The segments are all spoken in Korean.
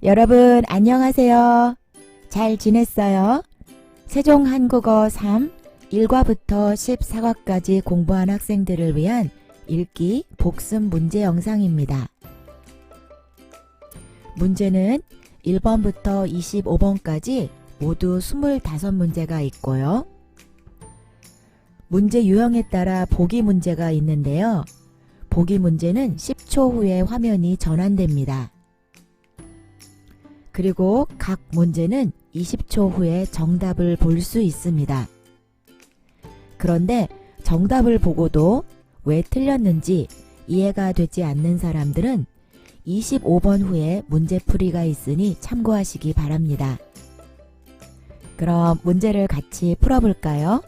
여러분 안녕하세요. 잘 지냈어요? 세종 한국어 3 1과부터 14과까지 공부한 학생들을 위한 읽기 복습 문제 영상입니다. 문제는 1번부터 25번까지 모두 25문제가 있고요. 문제 유형에 따라 보기 문제가 있는데요. 보기 문제는 10초 후에 화면이 전환됩니다. 그리고 각 문제는 20초 후에 정답을 볼 수 있습니다. 그런데 정답을 보고도 왜 틀렸는지 이해가 되지 않는 사람들은 25번 후에 문제풀이가 있으니 참고하시기 바랍니다. 그럼 문제를 같이 풀어볼까요?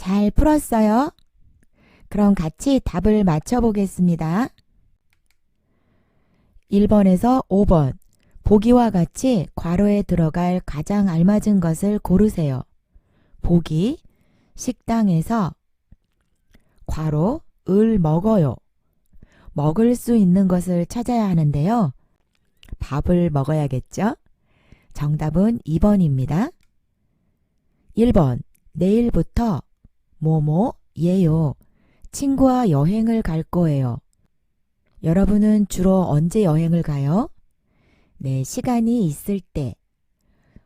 잘 풀었어요? 그럼 같이 답을 맞춰보겠습니다. 1번에서 5번. 보기와 같이 괄호에 들어갈 가장 알맞은 것을 고르세요. 보기, 식당에서 괄호, 을 먹어요. 먹을 수 있는 것을 찾아야 하는데요. 밥을 먹어야겠죠? 정답은 2번입니다. 1번, 내일부터 예요. 친구와 여행을 갈 거예요. 여러분은 주로 언제 여행을 가요? 네, 시간이 있을 때.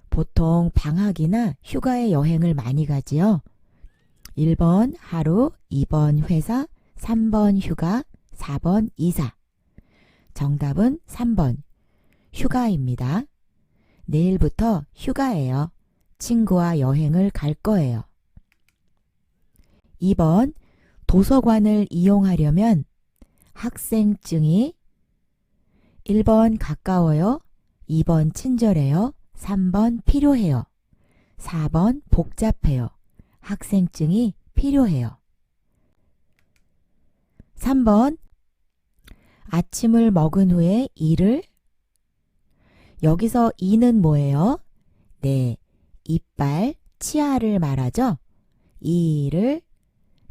보통 방학이나 휴가에 여행을 많이 가지요. 1번 하루, 2번 회사, 3번 휴가, 4번 이사. 정답은 3번 휴가입니다. 내일부터 휴가예요. 친구와 여행을 갈 거예요. 2번 도서관을 이용하려면 학생증이 1번 가까워요. 2번 친절해요. 3번 필요해요. 4번 복잡해요. 학생증이 필요해요. 3번 아침을 먹은 후에 이를 여기서 이는 뭐예요? 네, 이빨, 치아를 말하죠. 이를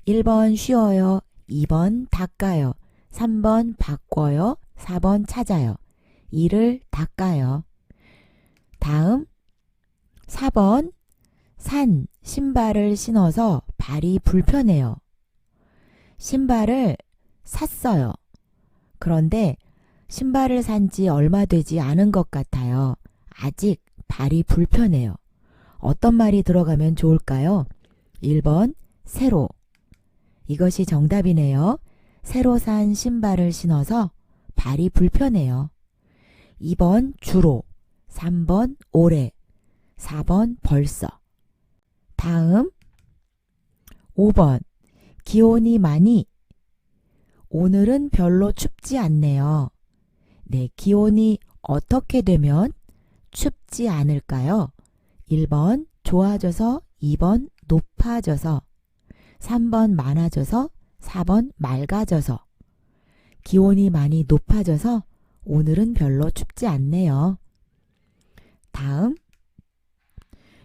1번 쉬어요. 2번 닦아요. 3번 바꿔요. 4번 찾아요. 이를 닦아요. 다음 4번 산 신발을 신어서 발이 불편해요. 신발을 샀어요. 그런데 신발을 산 지 얼마 되지 않은 것 같아요. 아직 발이 불편해요. 어떤 말이 들어가면 좋을까요? 1번 새로. 이것이 정답이네요. 새로 산 신발을 신어서 발이 불편해요. 2번 주로, 3번 오래, 4번 벌써. 다음 5번 기온이 많이. 오늘은 별로 춥지 않네요. 네, 기온이 어떻게 되면 춥지 않을까요? 1번 좋아져서, 2번 높아져서, 3번 많아져서, 4번 맑아져서. 기온이 많이 높아져서 오늘은 별로 춥지 않네요. 다음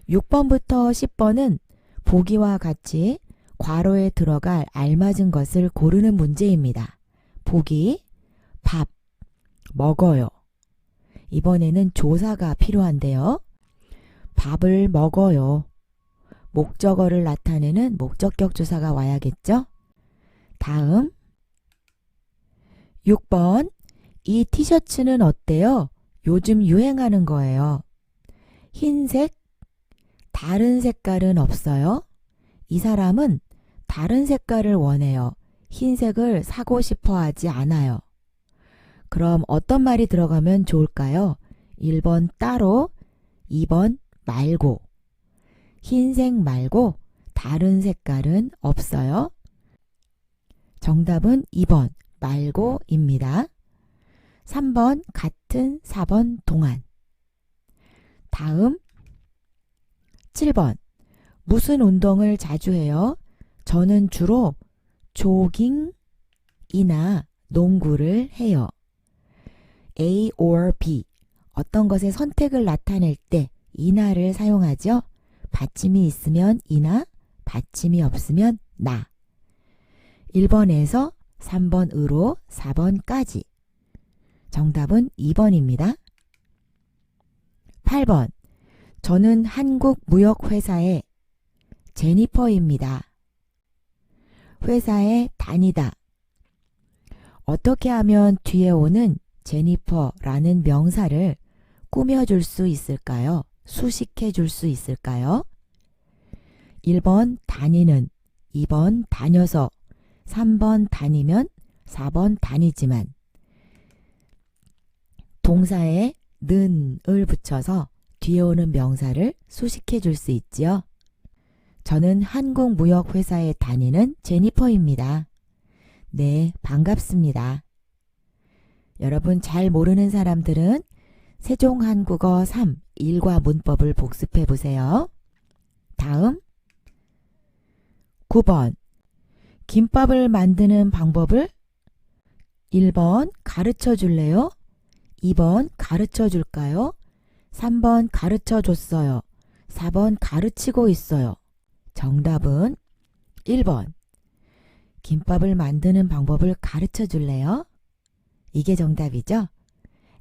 6번부터 10번은 보기와 같이 괄호에 들어갈 알맞은 것을 고르는 문제입니다. 보기, 밥, 먹어요. 이번에는 조사가 필요한데요. 밥을 먹어요. 목적어를 나타내는 목적격 조사가 와야겠죠? 다음 6번 이 티셔츠는 어때요? 요즘 유행하는 거예요. 흰색, 다른 색깔은 없어요? 이 사람은 다른 색깔을 원해요. 흰색을 사고 싶어 하지 않아요. 그럼 어떤 말이 들어가면 좋을까요? 1번 따로, 2번 말고. 흰색 말고 다른 색깔은 없어요? 정답은 2번 말고입니다. 3번 같은, 4번 동안. 다음 7번 무슨 운동을 자주 해요? 저는 주로 조깅이나 농구를 해요. A or B 어떤 것의 선택을 나타낼 때 이나를 사용하죠. 받침이 있으면 이나, 받침이 없으면 나. 1번에서 3번으로 4번까지. 정답은 2번입니다. 8번 저는 한국무역회사의 제니퍼입니다. 회사에 다니다. 어떻게 하면 뒤에 오는 제니퍼라는 명사를 꾸며줄 수 있을까요? 수식해 줄 수 있을까요? 1번 다니는, 2번 다녀서, 3번 다니면, 4번 다니지만. 동사에 는을 붙여서 뒤에 오는 명사를 수식해 줄 수 있지요. 저는 한국무역회사에 다니는 제니퍼입니다. 네, 반갑습니다. 여러분 잘 모르는 사람들은 세종한국어 3 일과 문법을 복습해 보세요. 다음 9번. 김밥을 만드는 방법을 1번 가르쳐 줄래요? 2번 가르쳐 줄까요? 3번 가르쳐 줬어요. 4번 가르치고 있어요. 정답은 1번. 김밥을 만드는 방법을 가르쳐 줄래요? 이게 정답이죠?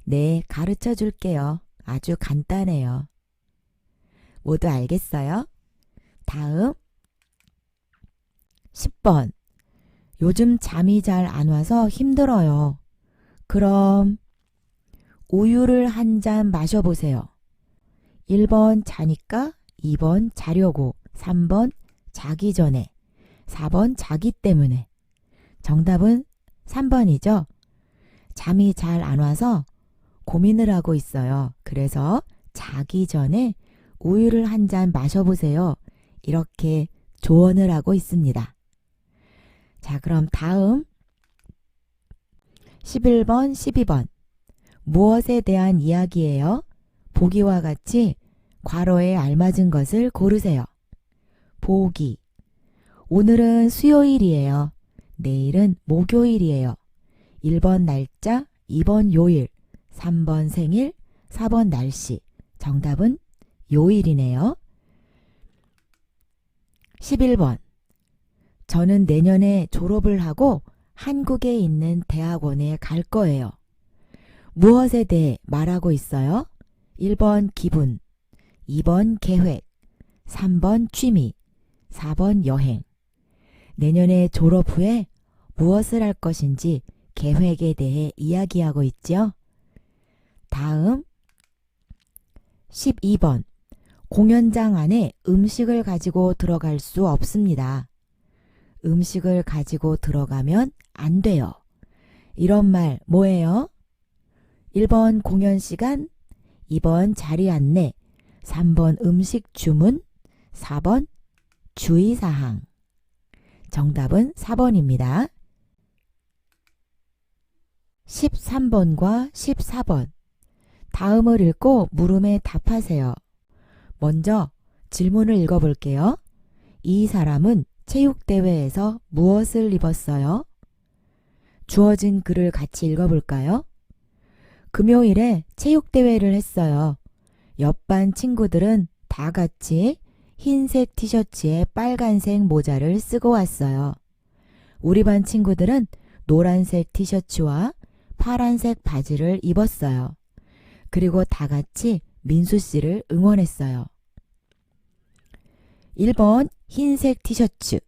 네, 가르쳐 줄게요. 아주 간단해요. 모두 알겠어요? 다음 10번. 요즘 잠이 잘 안 와서 힘들어요. 그럼 우유를 한 잔 마셔보세요. 1번 자니까, 2번 자려고, 3번 자기 전에, 4번 자기 때문에. 정답은 3번이죠. 잠이 잘 안 와서 고민을 하고 있어요. 그래서 자기 전에 우유를 한 잔 마셔보세요. 이렇게 조언을 하고 있습니다. 자, 그럼 다음 11번, 12번. 무엇에 대한 이야기예요? 보기와 같이 괄호에 알맞은 것을 고르세요. 보기. 오늘은 수요일이에요. 내일은 목요일이에요. 1번 날짜, 2번 요일, 3번 생일, 4번 날씨. 정답은 요일이네요. 11번. 저는 내년에 졸업을 하고 한국에 있는 대학원에 갈 거예요. 무엇에 대해 말하고 있어요? 1번 기분, 2번 계획, 3번 취미, 4번 여행. 내년에 졸업 후에 무엇을 할 것인지 계획에 대해 이야기하고 있죠. 다음 12번. 공연장 안에 음식을 가지고 들어갈 수 없습니다. 음식을 가지고 들어가면 안 돼요. 이런 말 뭐예요? 1번 공연 시간, 2번 자리 안내, 3번 음식 주문, 4번 주의사항. 정답은 4번입니다. 13번과 14번. 다음을 읽고 물음에 답하세요. 먼저 질문을 읽어볼게요. 이 사람은 체육대회에서 무엇을 입었어요? 주어진 글을 같이 읽어볼까요? 금요일에 체육대회를 했어요. 옆반 친구들은 다 같이 흰색 티셔츠에 빨간색 모자를 쓰고 왔어요. 우리 반 친구들은 노란색 티셔츠와 파란색 바지를 입었어요. 그리고 다 같이 민수 씨를 응원했어요. 1번 흰색 티셔츠.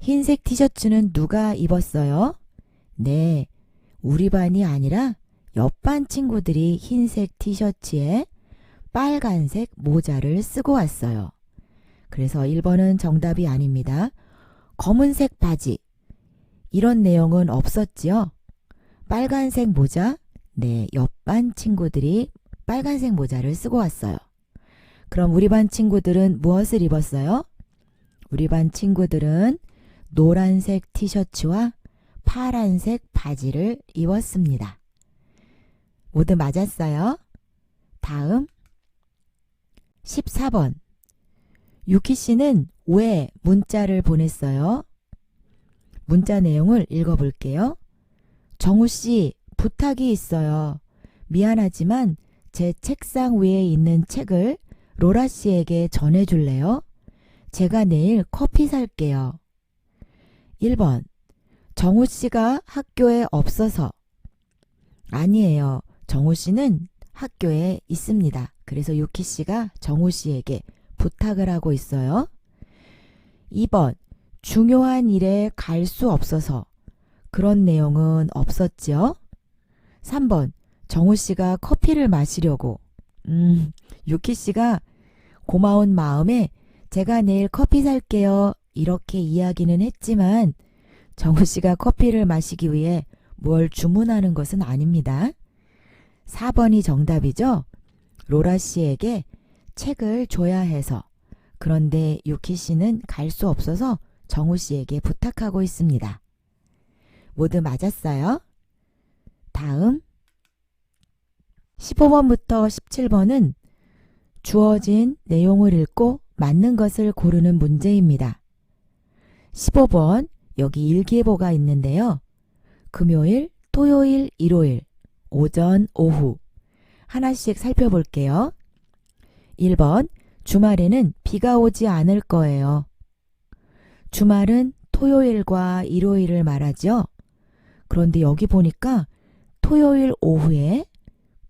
흰색 티셔츠는 누가 입었어요? 네, 우리 반이 아니라 옆반 친구들이 흰색 티셔츠에 빨간색 모자를 쓰고 왔어요. 그래서 1번은 정답이 아닙니다. 검은색 바지. 이런 내용은 없었지요? 빨간색 모자? 네, 옆반 친구들이 빨간색 모자를 쓰고 왔어요. 그럼 우리 반 친구들은 무엇을 입었어요? 우리 반 친구들은 노란색 티셔츠와 파란색 바지를 입었습니다. 모두 맞았어요. 다음 14번. 유키 씨는 왜 문자를 보냈어요? 문자 내용을 읽어볼게요. 정우 씨, 부탁이 있어요. 미안하지만 제 책상 위에 있는 책을 로라 씨에게 전해줄래요? 제가 내일 커피 살게요. 1번. 정우 씨가 학교에 없어서. 아니에요. 정우 씨는 학교에 있습니다. 그래서 유키 씨가 정우 씨에게 부탁을 하고 있어요. 2번. 중요한 일에 갈 수 없어서. 그런 내용은 없었죠. 3번. 정우 씨가 커피를 마시려고. 유키 씨가 고마운 마음에 제가 내일 커피 살게요. 이렇게 이야기는 했지만 정우 씨가 커피를 마시기 위해 뭘 주문하는 것은 아닙니다. 4번이 정답이죠. 로라 씨에게 책을 줘야 해서. 그런데 유키 씨는 갈 수 없어서 정우 씨에게 부탁하고 있습니다. 모두 맞았어요. 다음 15번부터 17번은 주어진 내용을 읽고 맞는 것을 고르는 문제입니다. 15번 여기 일기예보가 있는데요. 금요일, 토요일, 일요일, 오전, 오후 하나씩 살펴볼게요. 1번 주말에는 비가 오지 않을 거예요. 주말은 토요일과 일요일을 말하죠. 그런데 여기 보니까 토요일 오후에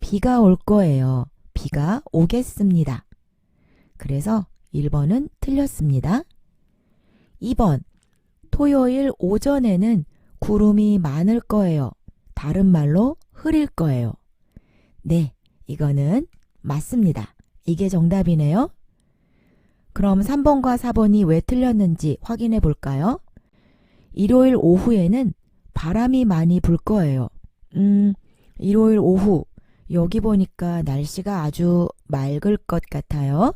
비가 올 거예요. 비가 오겠습니다. 그래서 1번은 틀렸습니다. 2번 토요일 오전에는 구름이 많을 거예요. 다른 말로 흐릴 거예요. 네, 이거는 맞습니다. 이게 정답이네요. 그럼 3번과 4번이 왜 틀렸는지 확인해 볼까요? 일요일 오후에는 바람이 많이 불 거예요. 일요일 오후 여기 보니까 날씨가 아주 맑을 것 같아요.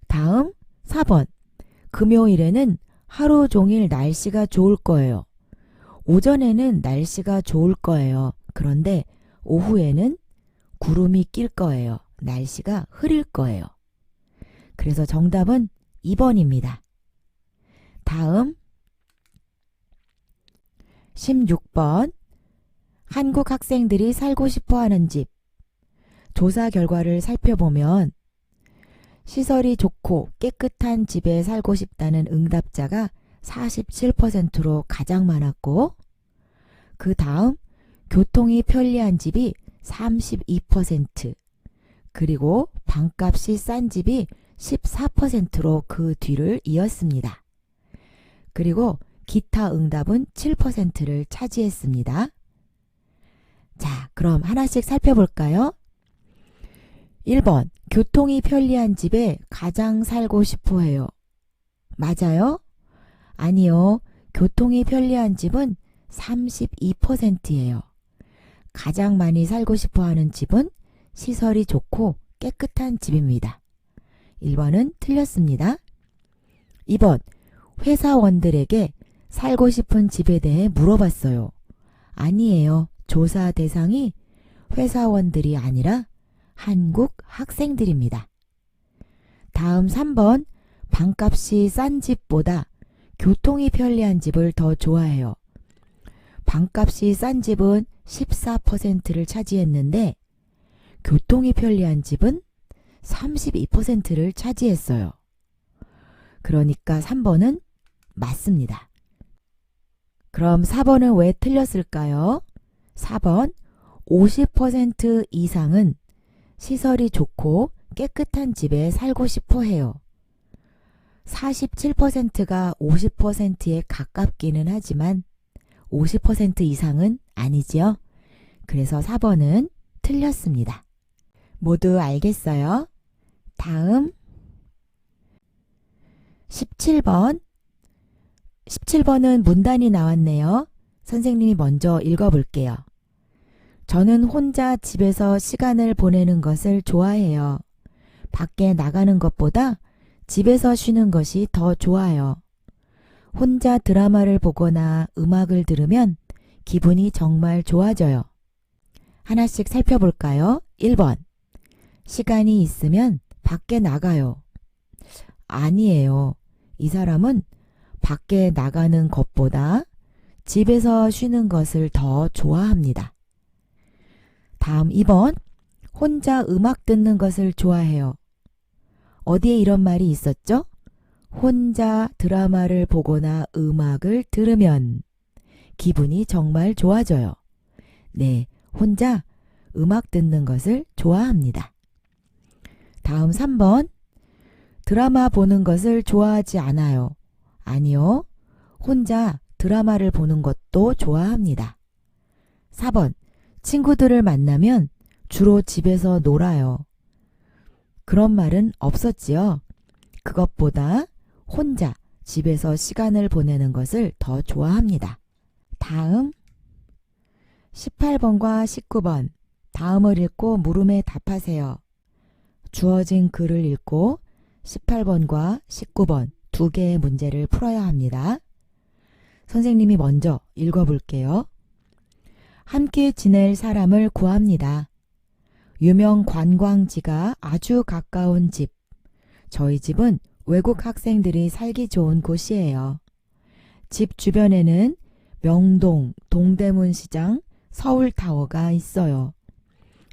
다음 4번 금요일에는 하루 종일 날씨가 좋을 거예요. 오전에는 날씨가 좋을 거예요. 그런데 오후에는 구름이 낄 거예요. 날씨가 흐릴 거예요. 그래서 정답은 2번입니다. 다음 16번 한국 학생들이 살고 싶어하는 집. 조사 결과를 살펴보면 시설이 좋고 깨끗한 집에 살고 싶다는 응답자가 47%로 가장 많았고 그 다음 교통이 편리한 집이 32% 그리고 방값이 싼 집이 14%로 그 뒤를 이었습니다. 그리고 기타 응답은 7%를 차지했습니다. 자, 그럼 하나씩 살펴볼까요? 1번, 교통이 편리한 집에 가장 살고 싶어 해요. 맞아요? 아니요. 교통이 편리한 집은 32%예요. 가장 많이 살고 싶어 하는 집은 시설이 좋고 깨끗한 집입니다. 1번은 틀렸습니다. 2번, 회사원들에게 살고 싶은 집에 대해 물어봤어요. 아니에요. 조사 대상이 회사원들이 아니라 한국 학생들입니다. 다음 3번, 방값이 싼 집보다 교통이 편리한 집을 더 좋아해요. 방값이 싼 집은 14%를 차지했는데 교통이 편리한 집은 32%를 차지했어요. 그러니까 3번은 맞습니다. 그럼 4번은 왜 틀렸을까요? 4번 50% 이상은 시설이 좋고 깨끗한 집에 살고 싶어 해요. 47%가 50%에 가깝기는 하지만 50% 이상은 아니지요. 그래서 4번은 틀렸습니다. 모두 알겠어요? 다음 17번. 17번은 문단이 나왔네요. 선생님이 먼저 읽어볼게요. 저는 혼자 집에서 시간을 보내는 것을 좋아해요. 밖에 나가는 것보다 집에서 쉬는 것이 더 좋아요. 혼자 드라마를 보거나 음악을 들으면 기분이 정말 좋아져요. 하나씩 살펴볼까요? 1번. 시간이 있으면 밖에 나가요. 아니에요. 이 사람은 밖에 나가는 것보다 집에서 쉬는 것을 더 좋아합니다. 다음 2번. 혼자 음악 듣는 것을 좋아해요. 어디에 이런 말이 있었죠? 혼자 드라마를 보거나 음악을 들으면 기분이 정말 좋아져요. 네, 혼자 음악 듣는 것을 좋아합니다. 다음 3번. 드라마 보는 것을 좋아하지 않아요. 아니요. 혼자 드라마를 보는 것도 좋아합니다. 4번. 친구들을 만나면 주로 집에서 놀아요. 그런 말은 없었지요. 그것보다 혼자 집에서 시간을 보내는 것을 더 좋아합니다. 다음 18번과 19번. 다음을 읽고 물음에 답하세요. 주어진 글을 읽고 18번과 19번 두 개의 문제를 풀어야 합니다. 선생님이 먼저 읽어볼게요. 함께 지낼 사람을 구합니다. 유명 관광지가 아주 가까운 집. 저희 집은 외국 학생들이 살기 좋은 곳이에요. 집 주변에는 명동, 동대문시장, 서울타워가 있어요.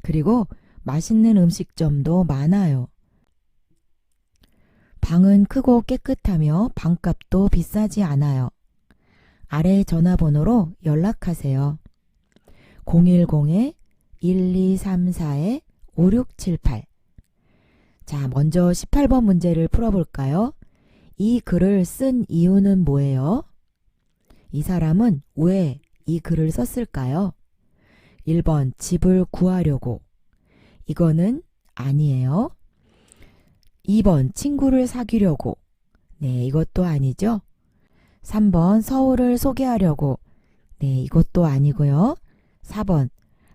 그리고 맛있는 음식점도 많아요. 방은 크고 깨끗하며 방값도 비싸지 않아요. 아래 전화번호로 연락하세요. 010-1234-5678. 자, 먼저 18번 문제를 풀어볼까요? 이 글을 쓴 이유는 뭐예요? 이 사람은 왜 이 글을 썼을까요? 1번 집을 구하려고. 이거는 아니에요. 2번 친구를 사귀려고. 네, 이것도 아니죠. 3번 서울을 소개하려고. 네, 이것도 아니고요. 4번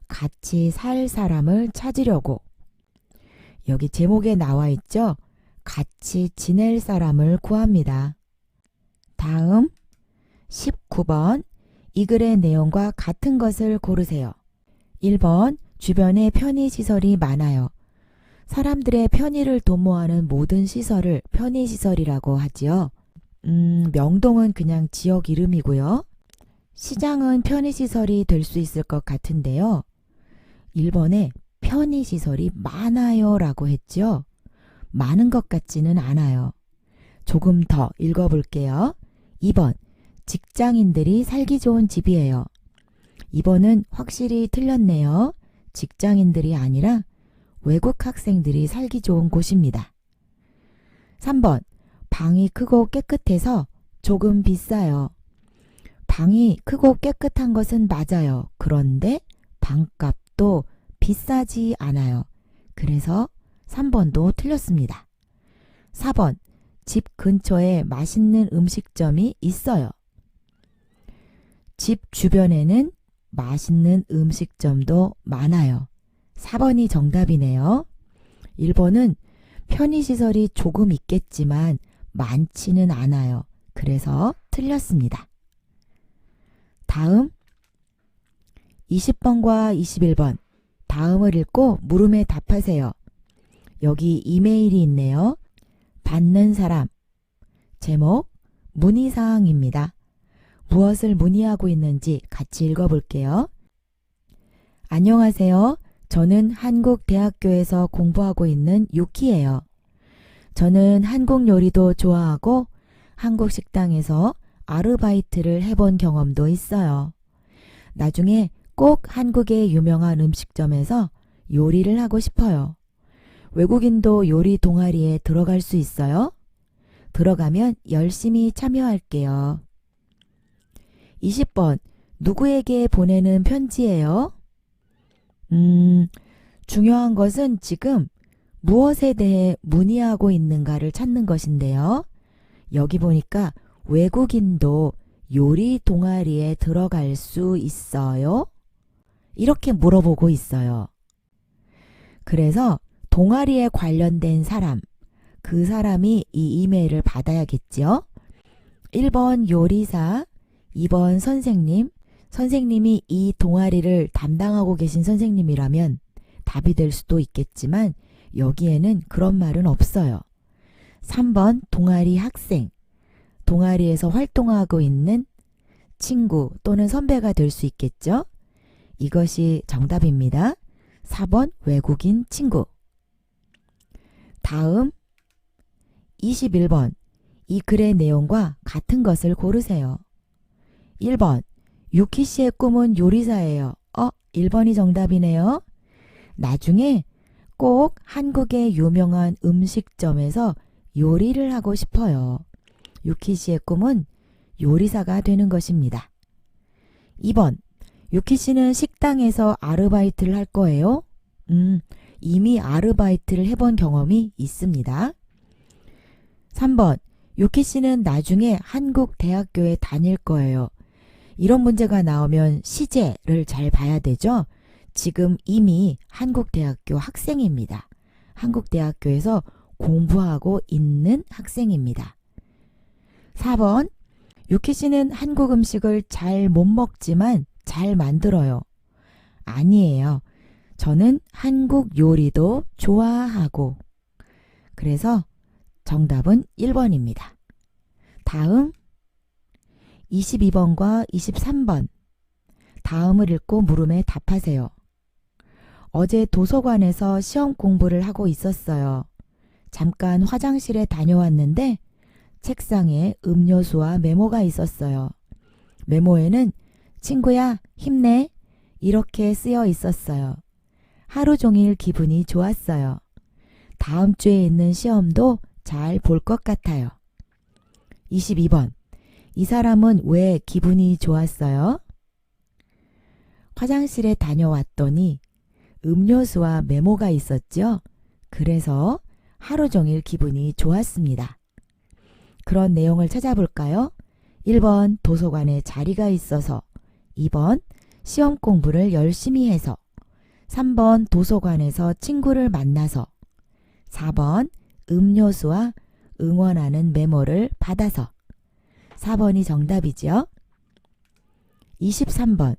같이 살 사람을 찾으려고. 여기 제목에 나와 있죠. 같이 지낼 사람을 구합니다. 다음 19번 이 글의 내용과 같은 것을 고르세요. 1번 주변에 편의시설이 많아요. 사람들의 편의를 도모하는 모든 시설을 편의시설이라고 하지요. 명동은 그냥 지역 이름이고요. 시장은 편의시설이 될 수 있을 것 같은데요. 1번에 편의시설이 많아요 라고 했죠. 많은 것 같지는 않아요. 조금 더 읽어볼게요. 2번 직장인들이 살기 좋은 집이에요. 2번은 확실히 틀렸네요. 직장인들이 아니라 외국 학생들이 살기 좋은 곳입니다. 3번 방이 크고 깨끗해서 조금 비싸요. 방이 크고 깨끗한 것은 맞아요. 그런데 방값도 비싸지 않아요. 그래서 3번도 틀렸습니다. 4번 집 근처에 맛있는 음식점이 있어요. 집 주변에는 맛있는 음식점도 많아요. 4번이 정답이네요. 1번은 편의시설이 조금 있겠지만 많지는 않아요. 그래서 틀렸습니다. 다음 20번과 21번 다음을 읽고 물음에 답하세요. 여기 이메일이 있네요. 받는 사람. 제목 문의사항입니다. 무엇을 문의하고 있는지 같이 읽어볼게요. 안녕하세요. 저는 한국대학교에서 공부하고 있는 유키예요. 저는 한국 요리도 좋아하고 한국 식당에서 아르바이트를 해본 경험도 있어요. 나중에 꼭 한국의 유명한 음식점에서 요리를 하고 싶어요. 외국인도 요리 동아리에 들어갈 수 있어요? 들어가면 열심히 참여할게요. 20번 누구에게 보내는 편지예요? 중요한 것은 지금 무엇에 대해 문의하고 있는가를 찾는 것인데요. 여기 보니까 외국인도 요리 동아리에 들어갈 수 있어요? 이렇게 물어보고 있어요. 그래서 동아리에 관련된 사람, 그 사람이 이 이메일을 받아야겠죠. 1번 요리사, 2번 선생님, 선생님이 이 동아리를 담당하고 계신 선생님이라면 답이 될 수도 있겠지만 여기에는 그런 말은 없어요. 3번 동아리 학생, 동아리에서 활동하고 있는 친구 또는 선배가 될 수 있겠죠. 이것이 정답입니다. 4번 외국인 친구. 다음 21번 이 글의 내용과 같은 것을 고르세요. 1번 유키 씨의 꿈은 요리사예요. 1번이 정답이네요. 나중에 꼭 한국의 유명한 음식점에서 요리를 하고 싶어요. 유키 씨의 꿈은 요리사가 되는 것입니다. 2번 유키 씨는 식당에서 아르바이트를 할 거예요. 이미 아르바이트를 해본 경험이 있습니다. 3번 유키 씨는 나중에 한국 대학교에 다닐 거예요. 이런 문제가 나오면 시제를 잘 봐야 되죠. 지금 이미 한국대학교 학생입니다. 한국대학교에서 공부하고 있는 학생입니다. 4번 유키 씨는 한국 음식을 잘 못 먹지만 잘 만들어요. 아니에요. 저는 한국 요리도 좋아하고. 그래서 정답은 1번입니다. 다음 22번과 23번. 다음을 읽고 물음에 답하세요. 어제 도서관에서 시험 공부를 하고 있었어요. 잠깐 화장실에 다녀왔는데 책상에 음료수와 메모가 있었어요. 메모에는 친구야, 힘내. 이렇게 쓰여 있었어요. 하루 종일 기분이 좋았어요. 다음 주에 있는 시험도 잘 볼 것 같아요. 22번. 이 사람은 왜 기분이 좋았어요? 화장실에 다녀왔더니 음료수와 메모가 있었죠. 그래서 하루 종일 기분이 좋았습니다. 그런 내용을 찾아볼까요? 1번 도서관에 자리가 있어서, 2번 시험 공부를 열심히 해서, 3번 도서관에서 친구를 만나서, 4번 음료수와 응원하는 메모를 받아서. 4번이 정답이죠. 23번.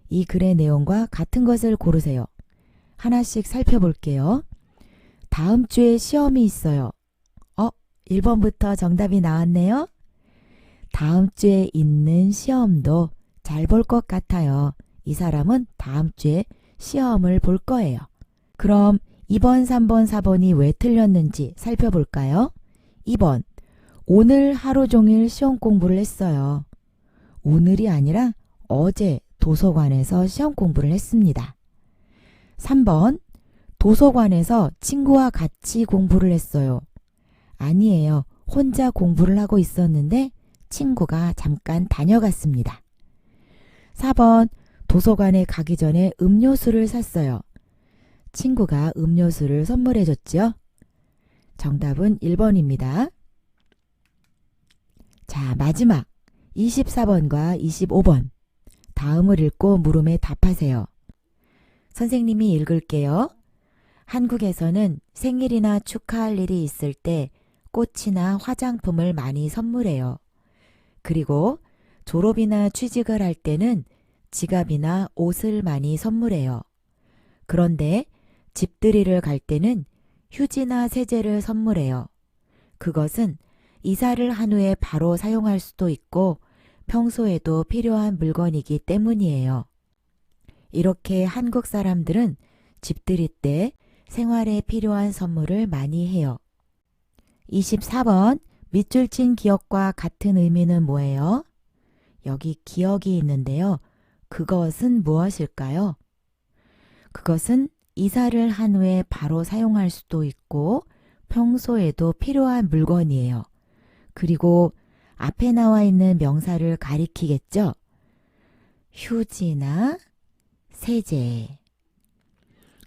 이 글의 내용과 같은 것을 고르세요. 하나씩 살펴볼게요. 다음 주에 시험이 있어요. 1번부터 정답이 나왔네요. 다음 주에 있는 시험도 잘 볼 것 같아요. 이 사람은 다음 주에 시험을 볼 거예요. 그럼 2번, 3번, 4번이 왜 틀렸는지 살펴볼까요? 2번. 오늘 하루 종일 시험 공부를 했어요. 오늘이 아니라 어제 도서관에서 시험 공부를 했습니다. 3번. 도서관에서 친구와 같이 공부를 했어요. 아니에요. 혼자 공부를 하고 있었는데 친구가 잠깐 다녀갔습니다. 4번. 도서관에 가기 전에 음료수를 샀어요. 친구가 음료수를 선물해 줬죠. 정답은 1번입니다. 자, 마지막 24번과 25번. 다음을 읽고 물음에 답하세요. 선생님이 읽을게요. 한국에서는 생일이나 축하할 일이 있을 때 꽃이나 화장품을 많이 선물해요. 그리고 졸업이나 취직을 할 때는 지갑이나 옷을 많이 선물해요. 그런데 집들이를 갈 때는 휴지나 세제를 선물해요. 그것은 이사를 한 후에 바로 사용할 수도 있고 평소에도 필요한 물건이기 때문이에요. 이렇게 한국 사람들은 집들이 때 생활에 필요한 선물을 많이 해요. 24번. 밑줄 친 기억과 같은 의미는 뭐예요? 여기 기억이 있는데요. 그것은 무엇일까요? 그것은 이사를 한 후에 바로 사용할 수도 있고 평소에도 필요한 물건이에요. 그리고 앞에 나와 있는 명사를 가리키겠죠? 휴지나 세제.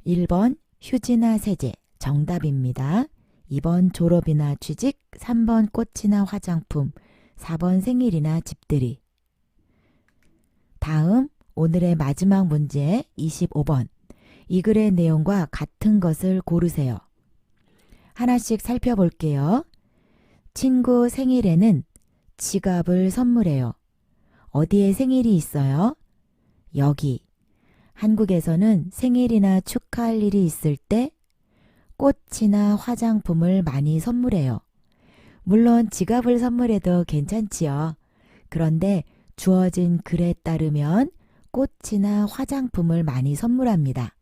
1번 휴지나 세제 정답입니다. 2번 졸업이나 취직, 3번 꽃이나 화장품, 4번 생일이나 집들이. 다음 오늘의 마지막 문제 25번. 이 글의 내용과 같은 것을 고르세요. 하나씩 살펴볼게요. 친구 생일에는 지갑을 선물해요. 어디에 생일이 있어요? 여기. 한국에서는 생일이나 축하할 일이 있을 때 꽃이나 화장품을 많이 선물해요. 물론 지갑을 선물해도 괜찮지요. 그런데 주어진 글에 따르면 꽃이나 화장품을 많이 선물합니다.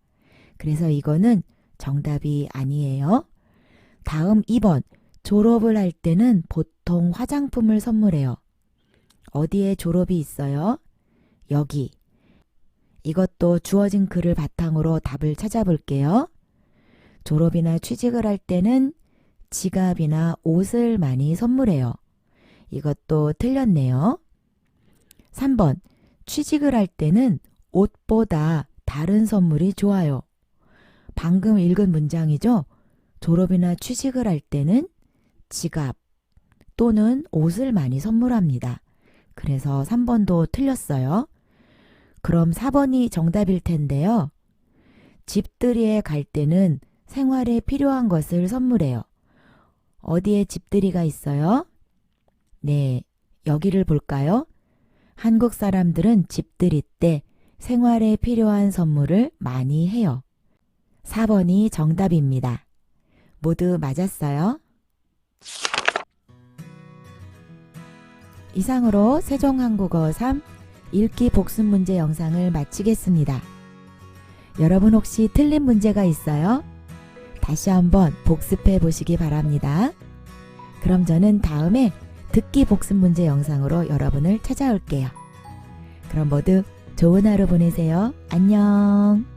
그래서 이거는 정답이 아니에요. 다음 2번. 졸업을 할 때는 보통 화장품을 선물해요. 어디에 졸업이 있어요? 여기. 이것도 주어진 글을 바탕으로 답을 찾아볼게요. 졸업이나 취직을 할 때는 지갑이나 옷을 많이 선물해요. 이것도 틀렸네요. 3번. 취직을 할 때는 옷보다 다른 선물이 좋아요. 방금 읽은 문장이죠? 졸업이나 취직을 할 때는 지갑 또는 옷을 많이 선물합니다. 그래서 3번도 틀렸어요. 그럼 4번이 정답일 텐데요. 집들이에 갈 때는 생활에 필요한 것을 선물해요. 어디에 집들이가 있어요? 네, 여기를 볼까요? 한국 사람들은 집들이 때 생활에 필요한 선물을 많이 해요. 4번이 정답입니다. 모두 맞았어요? 이상으로 세종한국어 3 읽기 복습 문제 영상을 마치겠습니다. 여러분 혹시 틀린 문제가 있어요? 다시 한번 복습해 보시기 바랍니다. 그럼 저는 다음에 듣기 복습 문제 영상으로 여러분을 찾아올게요. 그럼 모두 좋은 하루 보내세요. 안녕.